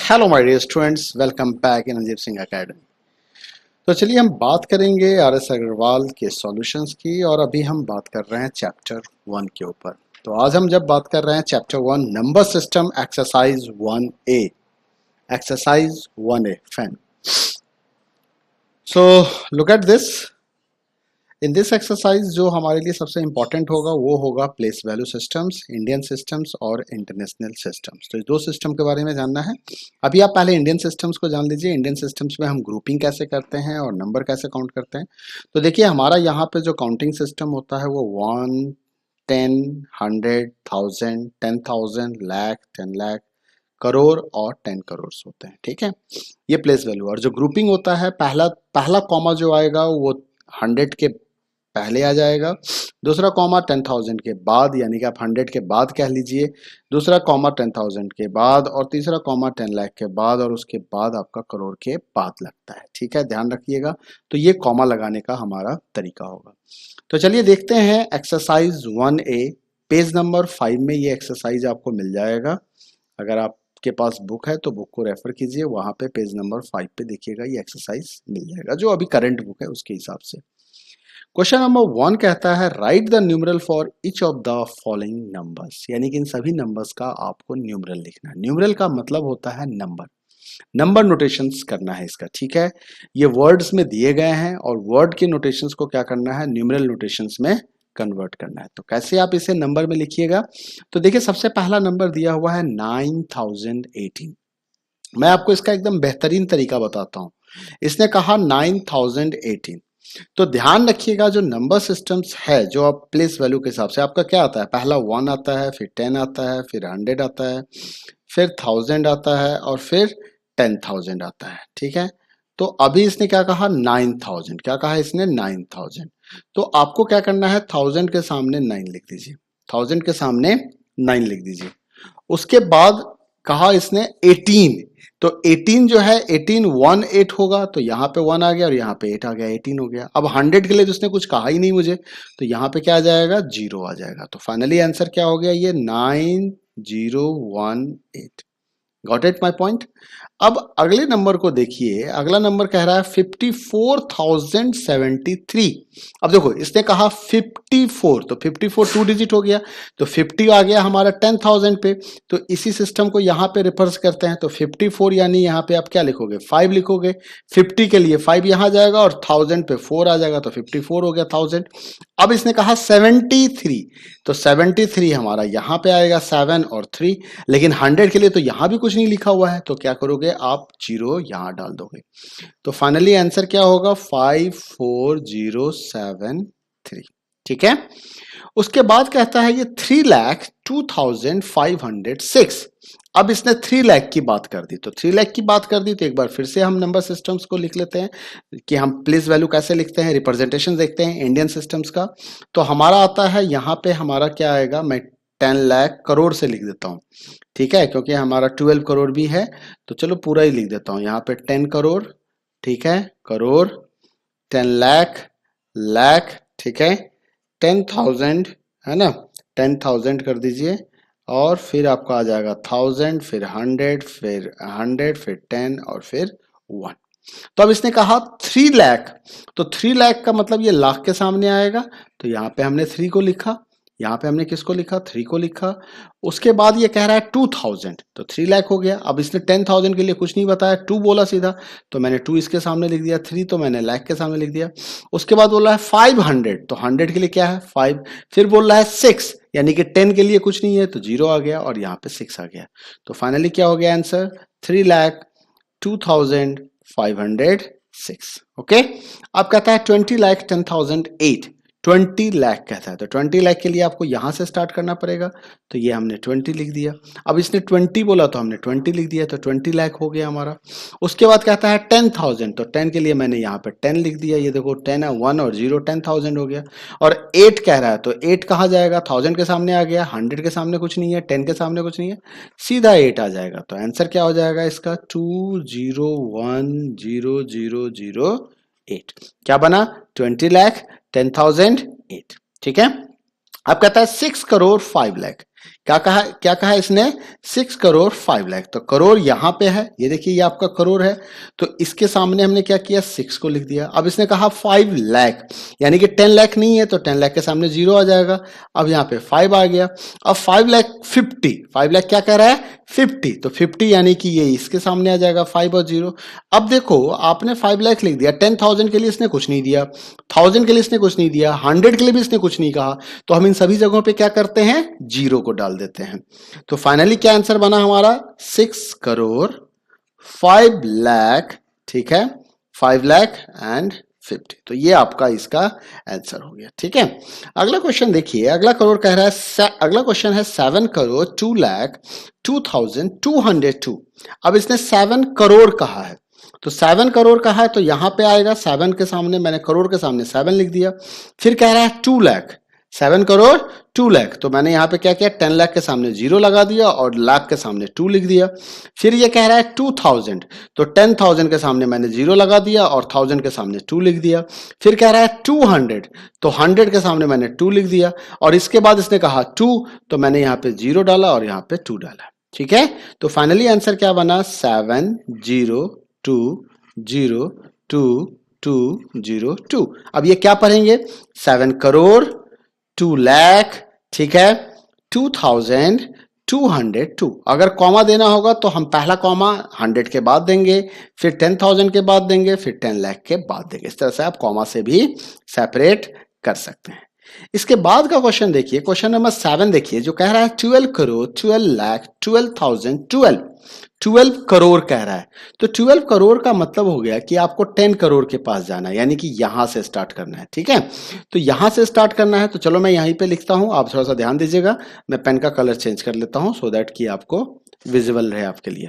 Hello my dear students, welcome back in Ajeeb Singh academy. तो चलिए हम बात करेंगे आर एस अग्रवाल के सॉल्यूशंस की, और अभी हम बात कर रहे हैं चैप्टर 1 के ऊपर। तो आज हम जब बात कर रहे हैं chapter 1 number system exercise 1A, exercise 1A fan. So look at this. In this exercise जो हमारे लिए सबसे इंपॉर्टेंट होगा वो होगा place value systems, Indian systems और इंटरनेशनल सिस्टम्स। तो इस दो सिस्टम के बारे में जानना है। अभी आप पहले इंडियन सिस्टम्स को जान लीजिए। इंडियन सिस्टम्स में हम ग्रुपिंग कैसे करते हैं और नंबर कैसे काउंट करते हैं। तो देखिए हमारा यहाँ पे जो काउंटिंग सिस्टम होता है वो 1, 10, 100, 1000, 10,000, लाख, 10 लाख, करोड़ और 10 करोड़ होते हैं। ठीक है, ये प्लेस वैल्यू। और जो ग्रुपिंग होता है, पहला पहला कॉमा जो आएगा वो 100 के पहले आ जाएगा, दूसरा कॉमा 10,000 के बाद, यानी कि आप 100 के बाद कह लीजिए, दूसरा कॉमा 10,000 के बाद, और तीसरा कॉमा 10 लाख के बाद, और उसके बाद आपका करोड़ के बाद लगता है। ठीक है, ध्यान रखिएगा। तो ये कॉमा लगाने का हमारा तरीका होगा। तो चलिए देखते हैं एक्सरसाइज 1A। पेज नंबर 5 में ये एक्सरसाइज आपको मिल जाएगा। अगर आपके पास बुक है तो बुक को रेफर कीजिए, वहां पे पेज नंबर 5 पे देखिएगा ये एक्सरसाइज मिल जाएगा, जो अभी करंट बुक है उसके हिसाब से। क्वेश्चन नंबर 1 कहता है right the numeral for each of the following numbers, यानी कि इन सभी नंबर्स का आपको न्यूमरल लिखना है। न्यूमरल का मतलब होता है नंबर, नंबर नोटेशंस करना है इसका। ठीक है, ये वर्ड्स में दिए गए हैं और वर्ड के नोटेशंस को क्या करना है, न्यूमरल नोटेशंस में कन्वर्ट करना है। तो कैसे आप इसे नंबर में लिखिएगा। तो देखिए सबसे पहला नंबर दिया हुआ है 9018। मैं आपको इसका एकदम बेहतरीन तरीका बताता हूं। इसने कहा 9018। तो ध्यान रखिएगा जो नंबर सिस्टम्स है, जो आप प्लेस वैल्यू के हिसाब से आपका क्या आता है, पहला 1 आता है, फिर 10 आता है, फिर 100 आता है, फिर 1000 आता है, और फिर 10,000 आता है। ठीक है, तो अभी इसने क्या कहा 9000, क्या कहा इसने 9000। तो आपको क्या करना है, 1000 के सामने 9 लिख दीजिए, 1000 के सामने 9 लिख दीजिए। उसके बाद कहा इसने 18। तो 18 जो है 18 1 8 होगा, तो यहाँ पे 1 आ गया और यहाँ पे 8 आ गया, 18 हो गया। अब 100 के लिए तो उसने कुछ कहा ही नहीं मुझे, तो यहाँ पे क्या आ जाएगा, 0 आ जाएगा। तो फाइनली आंसर क्या हो गया, ये 9018। Got it my point. अब अगले नंबर को देखिए, अगला नंबर कह रहा है 54,073। अब देखो इसने कहा 54, तो 54 2 डिजिट हो गया, तो 50 आ गया हमारा 10,000 पे। तो इसी सिस्टम को यहाँ पे रिवर्स करते हैं, तो 54 यानी यहाँ पे आप क्या लिखोगे, 5 लिखोगे। 50 के लिए 5 यहाँ जाएगा और 1000 पे 4 आ जाएगा, तो 54 हो गया 1000। अब इसने कहा 73, तो 73 हमारा यहाँ पे आएगा 7 और 3, लेकिन 100 के लिए तो यहाँ भी कुछ नहीं लिखा हुआ है, तो क्या करोगे आप 0 यहाँ डाल दोगे। तो फाइनली आंसर क्या होगा, 54073। ठीक है, उसके बाद कहता है ये 3,02,506। अब इसने 3 लाख की बात कर दी, तो 3 लाख की बात कर दी, तो एक बार फिर से हम नंबर सिस्टम्स को लिख लेते हैं कि हम प्लेस वैल्यू कैसे लिखते हैं, रिप्रेजेंटेशन देखते हैं इंडियन सिस्टम्स का। तो हमारा आता है यहाँ पे, हमारा क्या आएगा, मैं 10 लाख करोड़ से लिख देता हूँ। ठीक है, क्योंकि हमारा 12 करोड़ भी है, तो चलो पूरा ही लिख देता हूँ। यहाँ पे 10 करोड़, ठीक है, करोड़, 10 लाख, लाख, ठीक है, 10,000 है ना, 10,000 कर दीजिए, और फिर आपका आ जाएगा 1000, फिर 100, फिर 100, फिर 10 और फिर 1। तो अब इसने कहा 3 लाख, तो 3 लाख का मतलब ये लाख के सामने आएगा, तो यहाँ पे हमने 3 को लिखा, यहाँ पे हमने किसको लिखा, 3 को लिखा। उसके बाद ये कह रहा है 2000, तो 3 लाख हो गया। अब इसने 10,000 के लिए कुछ नहीं बताया, 2 बोला सीधा, तो मैंने 2 इसके सामने लिख दिया, 3 तो मैंने लाख के सामने लिख दिया। उसके बाद बोल रहा है 500, तो 100 के लिए क्या है 5, फिर बोल रहा है 6, यानी कि 10 के लिए कुछ नहीं है, तो 0 आ गया और यहाँ पे 6 आ गया। तो फाइनली क्या हो गया आंसर, 3,02,506। ओके, अब कहता है 20,10,008, 20 लाख कहता है, तो 20 लाख के लिए आपको यहां से स्टार्ट करना पड़ेगा, तो ये हमने 20 लिख दिया। अब इसने 20 बोला तो हमने 20 लिख दिया, तो 20 लाख हो गया हमारा। उसके बाद कहता है 10,000, तो 10 के लिए मैंने यहाँ पे 10 लिख दिया, ये देखो 10 है, 1 और 0, 10,000 हो गया। और 8 कह रहा है, तो 8 कहाँ जाएगा, 1000 के सामने आ गया, 100 के सामने कुछ नहीं है, 10 के सामने कुछ नहीं है, सीधा 8 आ जाएगा। तो आंसर क्या हो जाएगा इसका, 201,000,008। क्या बना, 20 लाख 10,008। ठीक है, अब कहता है 6 करोड़ 5 लाख। क्या कहा इसने 6 करोड़ 5 लाख। तो करोड़ यहां पे है, ये देखिए ये आपका करोड़ है, तो इसके सामने हमने क्या किया 6 को लिख दिया। अब इसने कहा 5 लाख, यानी कि 10 लाख नहीं है तो 10 लाख के सामने 0 आ जाएगा। अब यहाँ पे 5 आ गया। अब 5 लाख 5 लाख क्या कह रहा है 50, तो 50 यानी कि ये इसके सामने आ जाएगा 5 और 0। अब देखो आपने 5 लाख लिख दिया, 10,000 के लिए इसने कुछ नहीं दिया, 1000 के लिए इसने कुछ नहीं दिया, 100 के लिए भी इसने कुछ नहीं कहा, तो हम इन सभी जगहों पे क्या करते हैं 0 को डाल देते हैं। तो फाइनली क्या आंसर बना हमारा 6 करोड़ 5 लाख, ठीक है 5 लाख एंड 50। तो ये आपका इसका आंसर हो गया, ठीक है। अगला क्वेश्चन देखिए, अगला करोड़ कह रहा है, अगला क्वेश्चन है 7 करोड़ 2 लाख 2,202। अब इसने 7 करोड़ कहा है, तो 7 करोड़ कहा है तो यहां पे आएगा 7 के सामने, मैंने करोड़ के सामने 7 लिख दिया। फिर कह रहा है 2 लाख, 7 करोड़ 2 लाख, तो मैंने यहां पे क्या किया 10 लाख के सामने 0 लगा दिया और लाख के सामने 2 लिख दिया। फिर ये कह रहा है 2000, तो 10,000 के सामने मैंने 0 लगा दिया और 1000 के सामने 2 लिख दिया। फिर कह रहा है 200, तो 100 के सामने मैंने 2 लिख दिया और इसके बाद इसने कहा 2, तो मैंने यहाँ पे 0 डाला और यहाँ पे 2 डाला, ठीक है। तो फाइनली आंसर क्या बना 7,0,2,0,2,2,0,2। अब ये क्या पढ़ेंगे 7 करोड़ 2 लाख, ठीक है 2,202। अगर कॉमा देना होगा तो हम पहला कॉमा 100 के बाद देंगे, फिर 10,000 के बाद देंगे, फिर 10 लाख के बाद देंगे। इस तरह से आप कॉमा से भी सेपरेट कर सकते हैं। इसके बाद का क्वेश्चन देखिए, क्वेश्चन नंबर 7 देखिए, जो कह रहा है 12 करोड़ 12 लाख 12,012। 12 करोड़ कह रहा है, तो 12 करोड़ का मतलब हो गया कि आपको 10 करोड़ के पास जाना है, यानी कि यहां से स्टार्ट करना है, ठीक है। तो यहां से स्टार्ट करना है, तो चलो मैं यहीं पे लिखता हूं, आप थोड़ा सा ध्यान दीजिएगा, मैं पेन का कलर चेंज कर लेता हूं सो दैट कि आपको विजिबल रहे आपके लिए।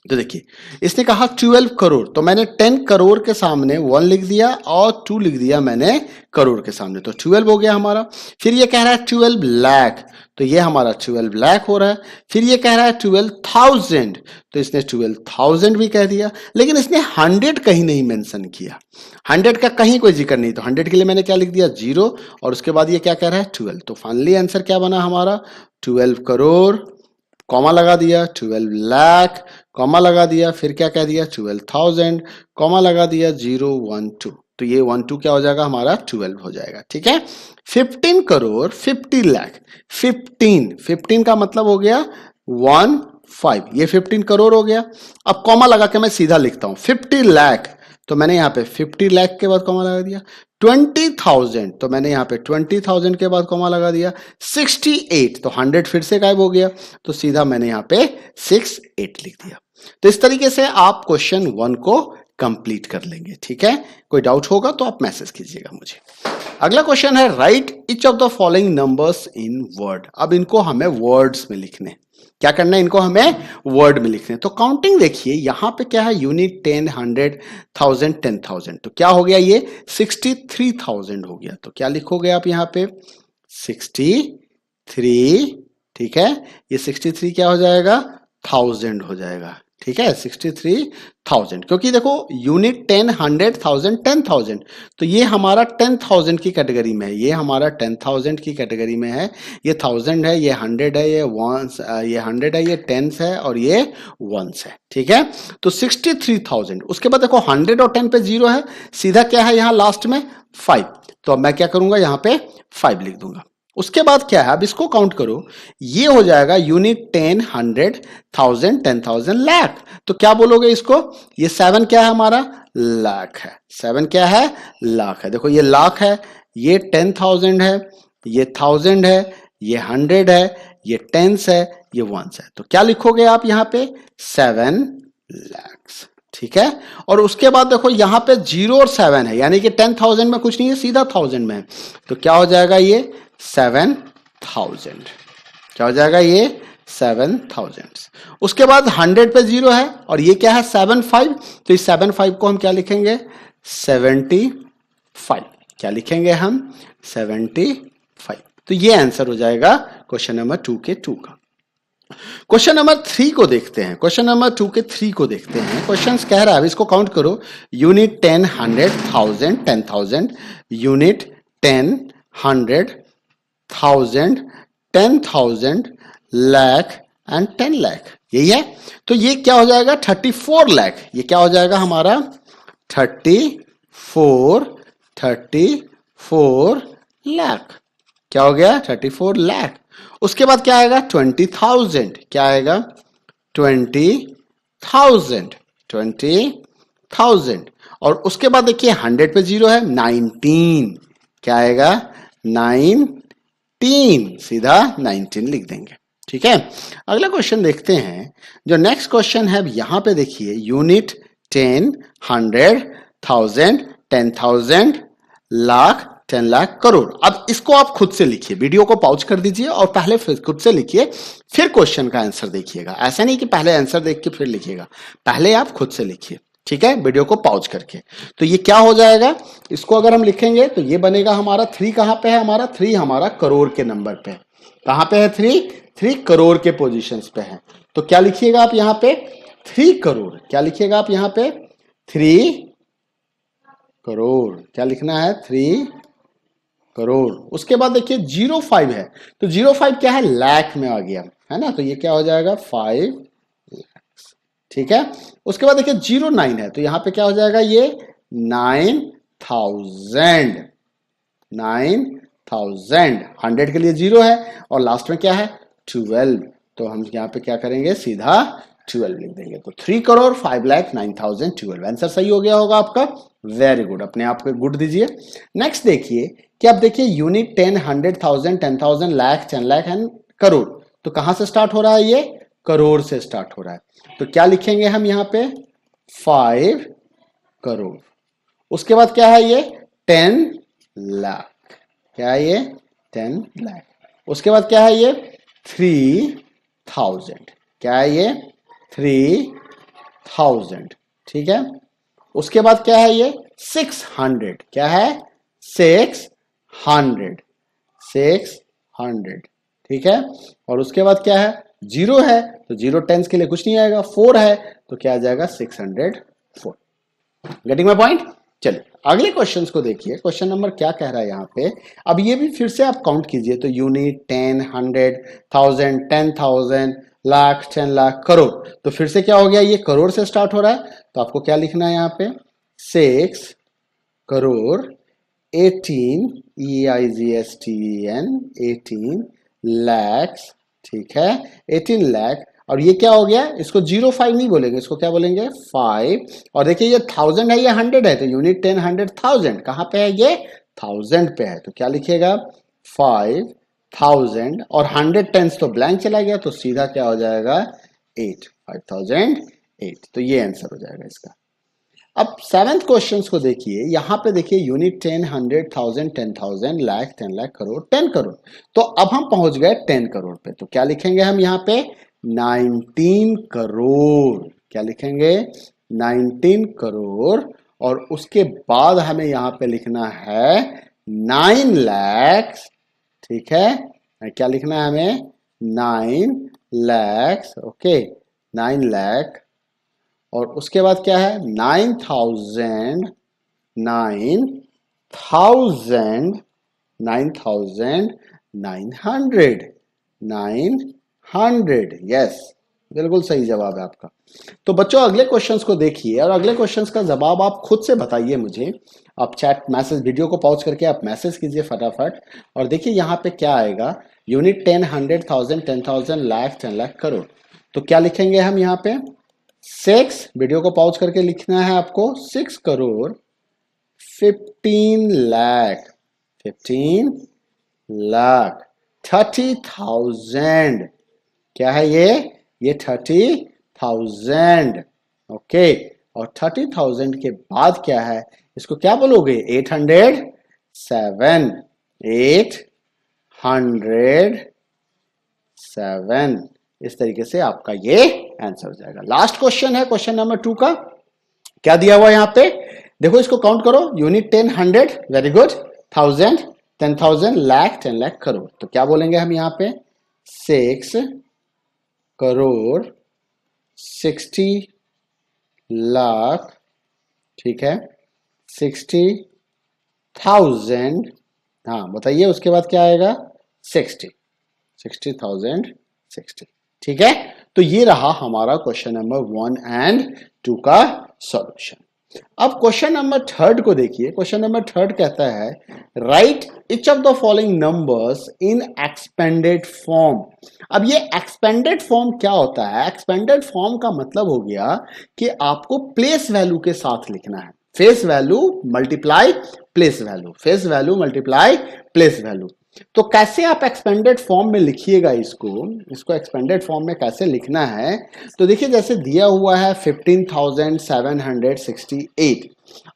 तो देखिए इसने कहा 12 करोड़, तो मैंने 10 करोड़ के सामने 1 लिख दिया और 2 लिख दिया मैंने करोड़ के सामने, तो 12 हो गया हमारा। फिर ये कह रहा है 12 लाख, तो ये हमारा 12 लाख हो रहा है। फिर ये कह रहा है 12,000, तो इसने 12,000 भी कह दिया, लेकिन इसने 100 कहीं नहीं मेंशन किया, 100 का कहीं कोई जिक्र नहीं, तो 100 के लिए मैंने क्या लिख दिया 0 और उसके बाद ये क्या कह रहा है 12। तो फाइनली आंसर क्या बना हमारा 12 करोड़, कॉमा लगा दिया 12 लाख, कॉमा लगा दिया, फिर क्या कह दिया 12,000, कॉमा लगा दिया 0 1 2, तो ये 1 2 क्या हो जाएगा हमारा 12 हो जाएगा, ठीक है। 15 करोड़ 50 लाख, 15 का मतलब हो गया 1 5, ये 15 करोड़ हो गया। अब कॉमा लगा के मैं सीधा लिखता हूं 50 लाख, तो मैंने यहाँ पे 50 लाख के बाद कॉमा लगा दिया। 20,000, तो मैंने यहाँ पे 20,000 के बाद कॉमा लगा दिया। 68, तो 100 फिर से गायब हो गया, तो सीधा मैंने यहाँ पे 68 लिख दिया। तो इस तरीके से आप क्वेश्चन 1 को कंप्लीट कर लेंगे, ठीक है। कोई डाउट होगा तो आप मैसेज कीजिएगा मुझे। अगला क्वेश्चन है right each of the following numbers in word. अब इनको हमें वर्ड्स में लिखने, क्या करना है इनको हमें वर्ड में लिखने। तो काउंटिंग देखिए यहां पे क्या है यूनिट 10 100 1000 10,000, तो क्या हो गया ये 63,000 हो गया। तो क्या लिखोगे आप यहाँ पे 63, ठीक है, ये 63 क्या हो जाएगा 1000 हो जाएगा, ठीक है 63,000, क्योंकि देखो यूनिट 10 100 1000 10,000, तो ये हमारा 10,000 की कैटेगरी में है, ये हमारा 10,000 की कैटेगरी में है, ये 1000 है, ये 100 है, ये 100 है, ये 10 है और ये 1 है, ठीक है। तो 63,000। उसके बाद देखो 100 और 10 पे 0 है, सीधा क्या है यहाँ लास्ट में 5, तो अब मैं क्या करूंगा यहाँ पे 5 लिख दूंगा। उसके बाद क्या है अब इसको काउंट करो, ये हो जाएगा यूनिट 10 100 1000 10,000 लाख, तो क्या बोलोगे इसको, ये 7 क्या है हमारा लाख है, 7 क्या है लाख है। देखो ये लाख है, ये 10,000 है, ये 1000 है, ये 100 है, ये 10 है, ये 1 है, तो क्या लिखोगे आप यहाँ पे 7 लाख, ठीक है। और उसके बाद देखो यहाँ पे 0 और 7 है, यानी कि 10,000 में कुछ नहीं है, सीधा 1000 में है, तो क्या हो जाएगा ये 7,000, क्या हो जाएगा ये 7,000। उसके बाद 100 पे 0 है और ये क्या है 75, तो इस 75 को हम क्या लिखेंगे 75, क्या लिखेंगे हम 75, तो ये आंसर हो जाएगा क्वेश्चन नंबर 2 के 2 का। क्वेश्चन नंबर 3 को देखते हैं, क्वेश्चन नंबर 2 के 3 को देखते हैं। क्वेश्चन कह रहा है, अब इसको काउंट करो, unit 10 100 1000 10,000, unit 10 100 1000 10,000 lakh and 10 lakh, यही है। तो ये क्या हो जाएगा 34 लाख, ये क्या हो जाएगा हमारा 34 लाख, क्या हो गया 34 लाख। उसके बाद क्या आएगा 20,000, क्या आएगा 20,000 और उसके बाद देखिए 100 पे जीरो है 19, क्या आएगा 19, सीधा 19 लिख देंगे। ठीक है, अगला क्वेश्चन देखते हैं। जो नेक्स्ट क्वेश्चन है यहां पे देखिए यूनिट 10, 100, 1000, 10,000, लाख, 10 लाख, करोड़। अब इसको आप खुद से लिखिए, वीडियो को पॉज कर दीजिए और पहले खुद से लिखिए, फिर क्वेश्चन का आंसर देखिएगा। ऐसा नहीं कि पहले आंसर देख के फिर लिखिएगा, पहले आप खुद से लिखिए, ठीक है, वीडियो को पॉज करके। तो ये क्या हो जाएगा, इसको अगर हम लिखेंगे तो ये बनेगा हमारा 3 कहां पे है, हमारा 3 हमारा करोड़ के नंबर पे है। कहां पे है 3 करोड़ के पोजीशंस पे है। तो क्या लिखिएगा आप यहां पे 3 करोड़, क्या लिखिएगा आप यहां पे 3 करोड़, क्या लिखना है 3 करोड़। उसके बाद देखिए 05 है, तो 05 क्या है लाख में आ गया है ना, तो ये क्या हो जाएगा 5 लाख, ठीक है। उसके बाद देखिए 09 है, तो यहां पे क्या हो जाएगा ये 9,000, 9,000, 100 के लिए 0 है और लास्ट में क्या है 12, तो हम यहाँ पे क्या करेंगे सीधा 12 लिख देंगे। तो 3 करोड़ 5 लाख 9,000 12, आंसर सही हो गया होगा आपका, वेरी गुड, अपने आप को गुड दीजिए। नेक्स्ट देखिए कि आप देखिए यूनिट 10, 100,000, 10,000, लाख, 10 लाख एंड करोड़, तो कहां से स्टार्ट हो रहा है, ये करोड़ से स्टार्ट हो रहा है। तो क्या लिखेंगे हम यहाँ पे 5 करोड़। उसके बाद क्या है ये 10 लाख, क्या है ये 10 लाख। उसके बाद क्या है ये 3,000, क्या है ये 3,000, ठीक है। उसके बाद क्या है ये 600, क्या है 600, 600, ठीक है। और उसके बाद क्या है 0 है, तो 0 टेंस के लिए कुछ नहीं आएगा, 4 है तो क्या आ जाएगा 604। Getting my point. चलिए अगले क्वेश्चंस को देखिए, क्वेश्चन नंबर क्या कह रहा है यहाँ पे। अब ये भी फिर से आप काउंट कीजिए, तो यूनिट 10, 100, 1000, 10,000, लाख, 10 लाख, करोड़, तो फिर से क्या हो गया ये करोड़ से स्टार्ट हो रहा है, तो आपको क्या लिखना है यहाँ पे 6 करोड़ 18 EIGSTEN 18 लैक्स, ठीक है 18 लाख। और ये क्या हो गया, इसको 05 नहीं बोलेंगे, इसको क्या बोलेंगे 5। और देखिए ये 1000 है, ये 100 है, तो यूनिट 10, 100, 1000 कहां पे है, ये 1000 पे है, तो क्या लिखिएगा 5,000 और 100 टेंस तो ब्लैंक चला गया, तो सीधा क्या हो जाएगा 8, 5008, तो ये आंसर हो जाएगा इसका। अब 7th क्वेश्चन को देखिए, यहां पे देखिए यूनिट 10, 100, 1000, 10,000, लाख, 10 लाख, करोड़, 10 करोड़। तो अब हम पहुंच गए 10 करोड़ पे, तो क्या लिखेंगे हम यहाँ पे 19 करोड़, क्या लिखेंगे 19 करोड़। और उसके बाद हमें यहाँ पे लिखना है 9 लाख, ठीक है, क्या लिखना है हमें 9 लाख, ओके 9 लाख। और उसके बाद क्या है 9,000, 9,000, 9,900, 900, यस बिल्कुल सही जवाब है आपका। तो बच्चों अगले क्वेश्चंस को देखिए और अगले क्वेश्चंस का जवाब आप खुद से बताइए मुझे। आप चैट मैसेज वीडियो को पॉज करके आप मैसेज कीजिए फटाफट। और देखिए यहाँ पे क्या आएगा यूनिट 10, 100, 1000, 10,000, लाख, 10 लाख, करोड़। तो क्या लिखेंगे हम यहाँ पे 6, वीडियो को पॉज करके लिखना है आपको 6 करोड़ 15 लाख, 15 लाख 30,000, क्या है ये 30,000, ओके। और 30,000 के बाद क्या है, इसको क्या बोलोगे 807, 807, इस तरीके से आपका ये आंसर हो जाएगा। लास्ट क्वेश्चन है क्वेश्चन नंबर 2 का, क्या दिया हुआ यहां पे देखो, इसको काउंट करो unit 10, 100, very good, 1000, 10,000, lakh, 10 lakh, crore. तो क्या बोलेंगे हम यहाँ पे 6 करोड़ 60 लाख, ठीक है 60,000, हाँ बताइए उसके बाद क्या आएगा 60, 60,000 60। ठीक है, तो ये रहा हमारा क्वेश्चन नंबर 1 एंड 2 का सॉल्यूशन। अब क्वेश्चन नंबर 3 को देखिए। क्वेश्चन नंबर 3 कहता है right each of the following numbers in expanded form. अब ये एक्सपेंडेड फॉर्म क्या होता है? एक्सपेंडेड फॉर्म का मतलब हो गया कि आपको प्लेस वैल्यू के साथ लिखना है। Face value multiply place value, face value multiply place value. तो कैसे आप एक्सपेंडेड फॉर्म में लिखिएगा इसको एक्सपेंडेड फॉर्म में कैसे लिखना है? तो देखिए जैसे दिया हुआ है 15,768।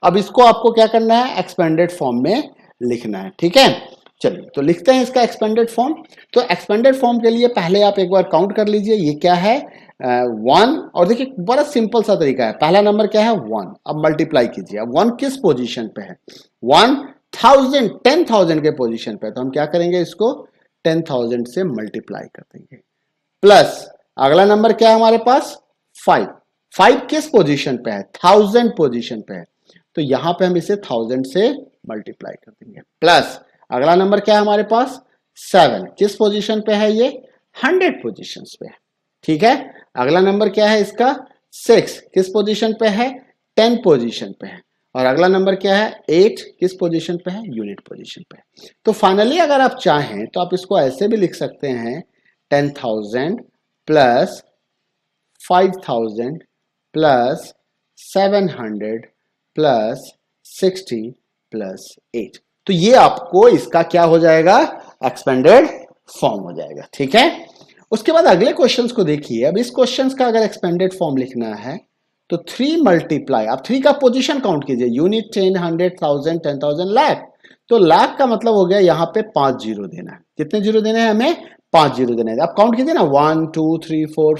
अब इसको आपको क्या करना है? एक्सपेंडेड फॉर्म में लिखना है। ठीक है, चलिए तो लिखते हैं इसका एक्सपेंडेड फॉर्म। तो एक्सपेंडेड फॉर्म के लिए पहले आप एक बार काउंट कर लीजिए, ये क्या है 1। और देखिए बड़ा सिंपल सा तरीका है, पहला नंबर क्या है 1। अब मल्टीप्लाई कीजिए। अब 1 किस पोजीशन पे है? 10,000 के पोजीशन पे, तो हम क्या करेंगे इसको 10,000 से मल्टीप्लाई कर देंगे। प्लस अगला नंबर क्या है हमारे पास 5 किस पोजीशन पे है? 1000 पोजीशन पे है, तो यहां पे हम इसे 1000 से मल्टीप्लाई कर देंगे। प्लस अगला नंबर क्या है हमारे पास 7 किस पोजीशन पे है? ये 100 पोजीशन पे है। ठीक है, अगला नंबर क्या है इसका 6 किस पोजीशन पे है? 10 पोजीशन पे है। और अगला नंबर क्या है 8 किस पोजीशन पे है? यूनिट पोजीशन पे है। तो फाइनली अगर आप चाहें तो आप इसको ऐसे भी लिख सकते हैं 10,000 प्लस 5,000 प्लस 700 प्लस 60 प्लस 8। तो ये आपको इसका क्या हो जाएगा? एक्सपेंडेड फॉर्म हो जाएगा। ठीक है, उसके बाद अगले क्वेश्चंस को देखिए। अब इस क्वेश्चंस का अगर एक्सपेंडेड फॉर्म लिखना है तो 3 मल्टीप्लाई, आप 3 का पोजीशन काउंट कीजिए, यूनिट 10, 100,000, 10,000, लाख। तो लाख का मतलब हो गया यहाँ पे 5 जीरो देना है। कितने जीरो देने हैं हमें? 5 जीरो देने हैं। आप काउंट कीजिए ना 1 2 3 4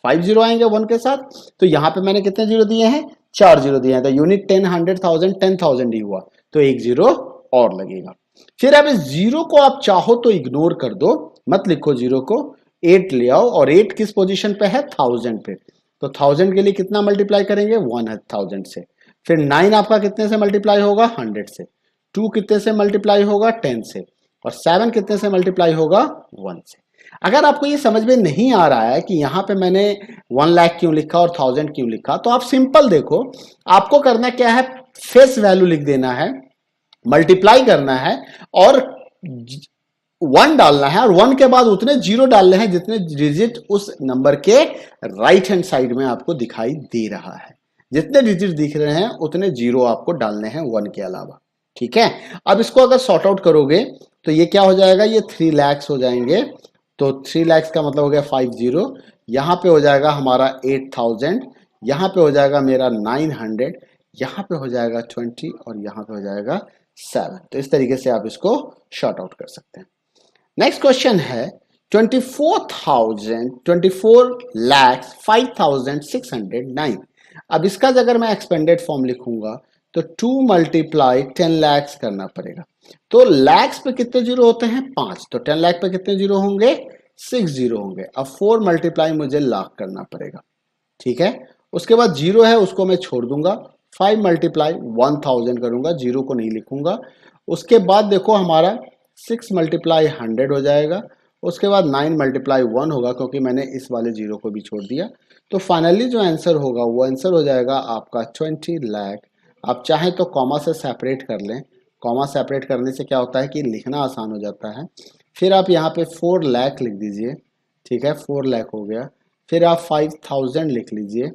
5 जीरो आएंगे 1 के साथ। तो यहाँ पे मैंने कितने जीरो दिए हैं? 4 जीरो दिए हैं। तो यूनिट 10, 100,000, 10,000 ही हुआ, तो एक जीरो और लगेगा। फिर अब इस जीरो को आप चाहो तो इग्नोर कर दो, मत लिखो जीरो को, 8 ले आओ। और 8 किस पोजीशन पे है? 1000 पे। तो 1000 के लिए कितना मल्टीप्लाई करेंगे? 1000 से। फिर 9 आपका कितने से मल्टीप्लाई होगा? 100 से। 2 कितने से मल्टीप्लाई होगा? 10 से। और 7 कितने से मल्टीप्लाई होगा? 1 से। अगर आपको ये समझ में नहीं आ रहा है कि यहाँ पे मैंने 1 लाख क्यों लिखा और 1000 क्यों लिखा, तो आप सिंपल देखो, आपको करना क्या है, फेस वैल्यू लिख देना है, मल्टीप्लाई करना है और 1 डालना है, और 1 के बाद उतने जीरो डालने हैं जितने डिजिट उस नंबर के राइट हैंड साइड में आपको दिखाई दे रहा है। जितने डिजिट दिख रहे हैं उतने जीरो आपको डालने हैं 1 के अलावा। ठीक है, अब इसको अगर सॉर्ट आउट करोगे तो ये क्या हो जाएगा? ये 3 लाख हो जाएंगे। तो 3 लाख का मतलब हो गया 5 जीरो। यहाँ पे हो जाएगा हमारा 8,000, यहाँ पे हो जाएगा मेरा 900, यहाँ पे हो जाएगा 20 और यहाँ पे हो जाएगा 7। तो इस तरीके से आप इसको शॉर्ट आउट कर सकते हैं। नेक्स्ट क्वेश्चन है 24,5,609। अब इसका अगर मैं एक्सपेंडेड फॉर्म लिखूंगा तो 2 मल्टीप्लाई 10 लाख करना पड़ेगा। तो लैक्स पे कितने जीरो होते हैं? 5। तो 10 लाख पे कितने जीरो होंगे? 6 जीरो होंगे। अब 4 मल्टीप्लाई मुझे लाख करना पड़ेगा। ठीक है, उसके बाद जीरो है उसको मैं छोड़ दूंगा। 5 मल्टीप्लाई 1000 करूंगा, जीरो को नहीं लिखूंगा। उसके बाद देखो हमारा 6 मल्टीप्लाई 100 हो जाएगा। उसके बाद 9 मल्टीप्लाई 1 होगा क्योंकि मैंने इस वाले जीरो को भी छोड़ दिया। तो फाइनली जो आंसर होगा वो आंसर हो जाएगा आपका 20 लाख। आप चाहें तो कॉमा से सेपरेट कर लें, कॉमा सेपरेट करने से क्या होता है कि लिखना आसान हो जाता है। फिर आप यहाँ पे 4 लाख लिख दीजिए। ठीक है, 4 लाख हो गया। फिर आप 5000 लिख लीजिए,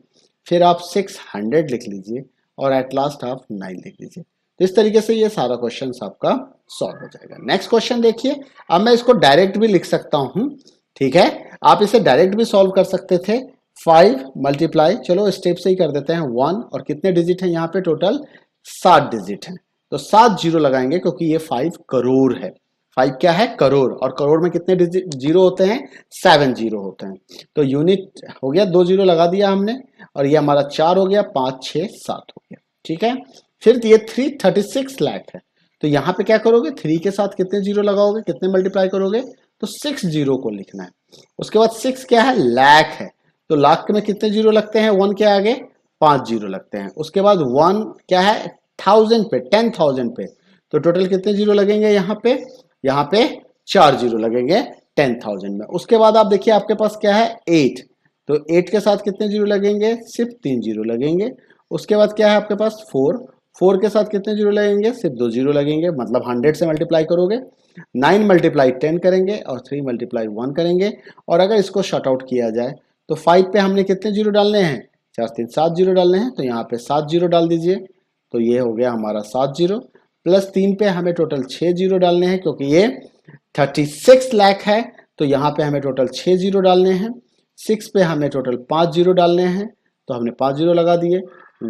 फिर आप 600 लिख लीजिए और एट लास्ट आप 9 लिख लीजिए। तो इस तरीके से ये सारा क्वेश्चन आपका सॉल्व हो जाएगा। नेक्स्ट क्वेश्चन देखिए। अब मैं इसको डायरेक्ट भी लिख सकता हूं। ठीक है, आप इसे डायरेक्ट भी सॉल्व कर सकते थे। 5 मल्टीप्लाई, चलो स्टेप से ही कर देते हैं 1, और कितने डिजिट हैं यहाँ पे? टोटल 7 डिजिट हैं। तो 7 जीरो लगाएंगे क्योंकि ये 5 करोड़ है। 5 क्या है? करोड़। और करोड़ में कितने जीरो होते हैं? 7 जीरो होते हैं। तो यूनिट हो गया, 2 जीरो लगा दिया हमने, और ये हमारा 4 हो गया, 5 6 7 हो गया। ठीक है, फिर ये 336 लाख है। तो यहाँ पे क्या करोगे? 3 के साथ कितने जीरो लगाओगे? कितने मल्टीप्लाई करोगे? तो 6 जीरो को लिखना है। उसके बाद 6 क्या है? लाख है। तो लाख में कितने जीरो लगते हैं? 1 के आगे 5 जीरो लगते हैं। उसके बाद 1 क्या है? 1000 पे, 10,000 पे। तो टोटल कितने जीरो लगेंगे यहाँ पे? यहाँ पे 4 जीरो लगेंगे 10,000 में। उसके बाद आप देखिए आपके पास क्या है 8, तो 8 के साथ कितने जीरो लगेंगे, सिर्फ 3 जीरो लगेंगे। उसके बाद क्या है आपके पास 4, 4 के साथ कितने जीरो लगेंगे, सिर्फ 2 जीरो लगेंगे, मतलब 100 से मल्टीप्लाई करोगे, 9 मल्टीप्लाई 10 करेंगे और 3 मल्टीप्लाई 1 करेंगे। और अगर इसको शॉर्ट आउट किया जाए तो 5 पे हमने कितने जीरो डालने हैं, 4 3 7 जीरो डालने हैं, तो यहाँ पे 7 जीरो डाल दीजिए, तो ये हो गया हमारा 7 जीरो। प्लस 3 पे हमें टोटल 6 जीरो डालने हैं, क्योंकि ये 36 लाख है, तो यहाँ पे हमें टोटल 6 जीरो डालने हैं। 6 पे हमें टोटल 5 जीरो डालने हैं, तो हमने 5 जीरो लगा दिए।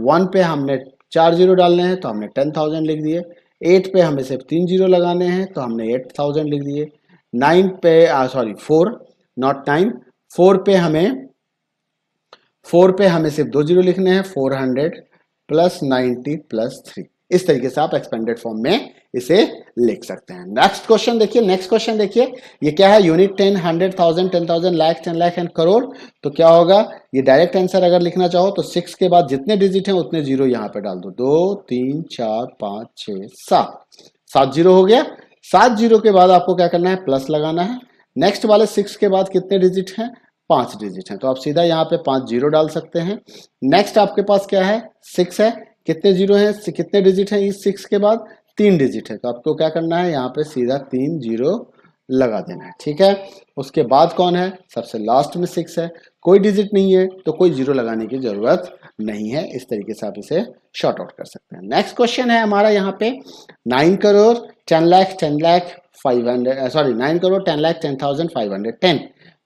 1 पे हमने 4 जीरो डालने हैं, तो हमने 10,000 लिख दिए। 8 पे हमें सिर्फ 3 जीरो लगाने हैं, तो हमने 8,000 लिख दिए। 9 पे 4 नॉट 9, 4 पे हमें सिर्फ 2 जीरो लिखने हैं, 400 प्लस 90 प्लस 3। इस तरीके से आप एक्सपेंडेड फॉर्म में इसे लिख सकते हैं। नेक्स्ट क्वेश्चन देखिए, ये क्या है, यूनिट 10, 100,000, 10,000, लाख, 10 लाख एंड करोड़। तो क्या होगा, ये डायरेक्ट आंसर अगर लिखना चाहो तो 6 के बाद जितने डिजिट हैं उतने जीरो यहाँ पे डाल दो, 2 3 4 5 6 7, 7 जीरो हो गया। 7 जीरो के बाद आपको क्या करना है, प्लस लगाना है। नेक्स्ट वाले 6 के बाद कितने डिजिट हैं, 5 डिजिट हैं, तो आप सीधा यहाँ पे 5 जीरो डाल सकते हैं। नेक्स्ट आपके पास क्या है, 6 है, कितने जीरो हैं, कितने डिजिट हैं इस 6 के बाद, 3 डिजिट है, तो आपको क्या करना है, यहाँ पे सीधा 3 जीरो लगा देना है, ठीक है। उसके बाद कौन है, सबसे लास्ट में 6 है, कोई डिजिट नहीं है तो कोई जीरो लगाने की जरूरत नहीं है। इस तरीके से आप इसे शॉर्ट आउट कर सकते हैं। नेक्स्ट क्वेश्चन है हमारा यहाँ पे 9 करोड़ 10 लाख 10 लाख 500 सॉरी 9 करोड़ 10 लाख 10,510।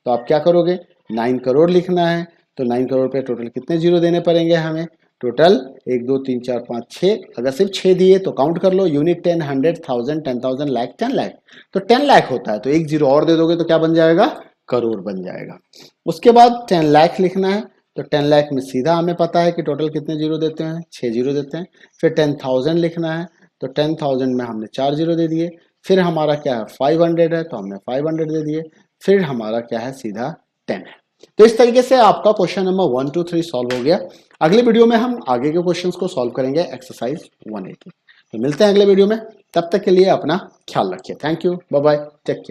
तो आप क्या करोगे, 9 करोड़ लिखना है, तो 9 करोड़ पे टोटल कितने जीरो देने पड़ेंगे हमें, टोटल 1 2 3 4 5 6, अगर सिर्फ 6 दिए तो काउंट कर लो, यूनिट 10, 100,000, 10,000, लाख 10 लाख, तो 10 लाख होता है, तो एक जीरो और दे दोगे तो क्या बन जाएगा, करोड़ बन जाएगा। उसके बाद 10 लाख लिखना है, तो 10 लाख में सीधा हमें पता है कि टोटल कितने जीरो देते हैं, 6 जीरो देते हैं। फिर 10,000 लिखना है, तो 10,000 में हमने 4 जीरो दे दिए। फिर हमारा क्या है 500 है, तो हमने 500 दे दिए। फिर हमारा क्या है, सीधा 10 है। तो इस तरीके से आपका क्वेश्चन नंबर 1 2 3 सॉल्व हो गया। अगले वीडियो में हम आगे के क्वेश्चंस को सॉल्व करेंगे, एक्सरसाइज 180। तो मिलते हैं अगले वीडियो में, तब तक के लिए अपना ख्याल रखिए। Thank you, bye bye, take care.